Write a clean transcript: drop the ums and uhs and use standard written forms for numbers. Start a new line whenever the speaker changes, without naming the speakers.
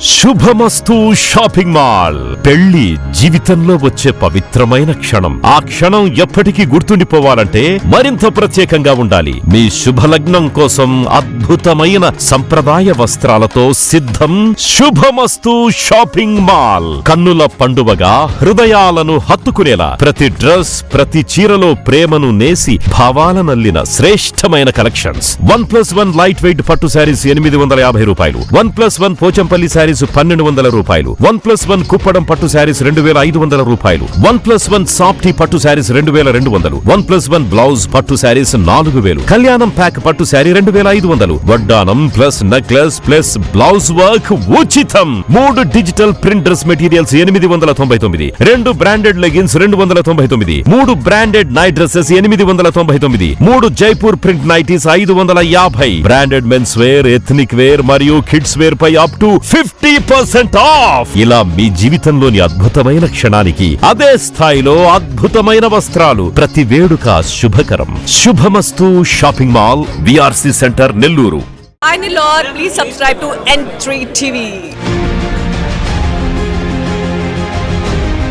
శుభమస్తు shopping mall. పెళ్లి జీవితంలో వచ్చే పవిత్రమైన క్షణం. ఆ క్షణం ఎప్పటికీ గుర్తుండిపోవాలంటే మరింత ప్రత్యేకంగా ఉండాలి. మీ శుభలగ్నం కోసం అద్భుతమైన సంప్రదాయ వస్త్రాలతో సిద్ధం శుభమస్తు షాపింగ్ మాల్. కన్నుల పండువగా హృదయాలను హత్తుకునేలా ప్రతి డ్రెస్, ప్రతి చీరలో ప్రేమను నేసి భావాలనల్లిన శ్రేష్టమైన కలెక్షన్స్. 1+1 లైట్ వెయిట్ పట్టు శారీస్ 850 రూపాయలు. 1+1 పోచంపల్లి శారీస్ 1200 రూపాయలు. 1+1 కుప్పడం పట్టు శారీస్ 2500 రూపాయలు. 1+1 సాఫ్టీ పట్టు శారీస్ 2200. 1+1 బ్లౌజ్ పట్టు శారీస్ 4000. కళ్యాణం ప్యాక్ పట్టు శారీ 2500. వడ్డానం plus necklace plus blouse work ఉచితం. 3 digital print dress materials 899. 2 branded leggings 299. 3 branded night dresses 899. 3 Jaipur print nighties 550. Branded men's wear, ethnic wear మరియు కిడ్స్ వేర్ పై అప్ టు 50% ఆఫ్. ఇలా మీ జీవితంలోని అద్భుతమైన క్షణానికి అదే స్థాయిలో అద్భుతమైన వస్త్రాలు. ప్రతి వేడుక శుభకరం. శుభమస్తు shopping mall, VRC centre, Nellore.
Hi Nilor, please subscribe to N3 TV.